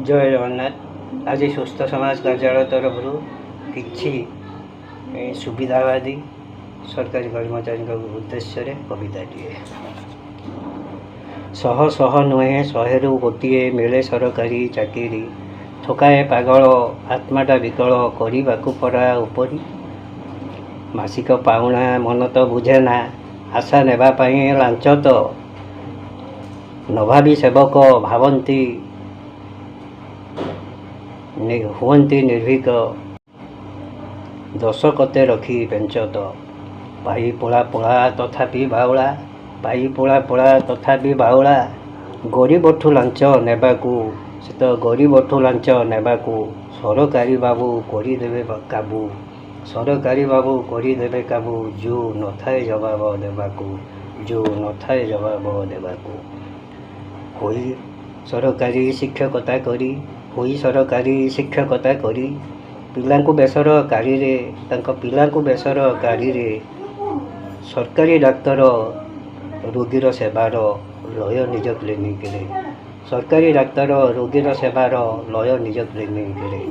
जय जगन्नाथ। आज सुस्थ समाज कार्यालय तरफ किसी सुविधावादी सरकारी कर्मचारी उद्देश्य कविताटे शह शह नुहे शहेरु गोटे मिले सरकारी चाकरी थकाए पागल आत्माटा विकल करने परा उपरी मासिक पाउना मन तो बुझेना आशा नेबापाई लांच तो नभावी सेवक भावती हुअन्ति निर्भीक दश कते रखी पेंच तो पाई पोला पोला तथापि बाउला पाई पोला पोला तथापि बाउला गरीबठू लांच नेबाकू से तो गरीबठू लांच नेबाकू सरकारी बाबू करदेवे काबू सरकारी बाबू करदेवे काबू जो न थाए जवाब देबाकू जो न थाए जवाब देबाकू होई सरकारी शिक्षकता करी होई सरकारी शिक्षकता करी पिलांकु बेसरकारी रे तांको पिलांकु बेसरकारी रे सरकारी डाक्तर रोगीर सेवार लय निज क्लिनिक रे सरकारी डाक्तर रोगीर सेवार लय निज क्लिनिक रे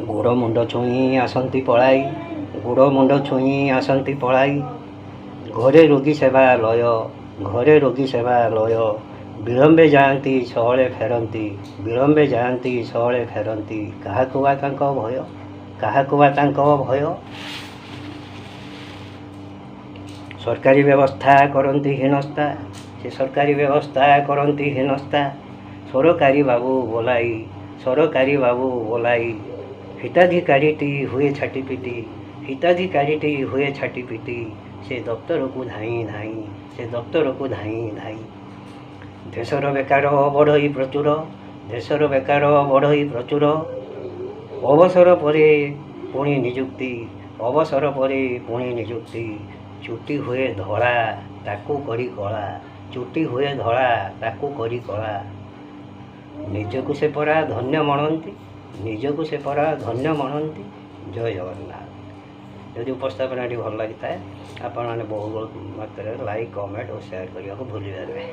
गोड़ मुंड छुई आसंती पलाई गोड़ मुंड छुई आसंती पलाई घरे रोगी सेवा लय घरे रोगी सेवा लय विलंबे जाती सहले फेरती विलंबे जाती सहले फेरती क्या भय क्या भय सरकारी व्यवस्था करती हीनस्ता से सरकारी व्यवस्था करती हीनस्ता सरकारी बाबू बोलाई सरकारी बाबू बोलाई हिताधिकारी हुए छाटी पीटी हिताधिकारी हुए छाटी पीटी से दफ्तर को धाई धाई से दफ्तर को धाई धाई देशर बेकार बढ़ई प्रचुर देशर बेकार बढ़ई प्रचुर अवसर परे पुणी निजुक्ति अवसर परे पुणी निजुक्ति चुटी हुए धड़ा ताकू करी कला चुटी हुए धड़ा ताकू करी कला निजकू से परा धन्य मनती निजकू से परा धन्य मनती। जय जगन्नाथ। यदि उपस्थापनाटी भल लगी था आपण मैंने बहु मात्रा लाइक कमेंट और शेयर करने को भूल जाए।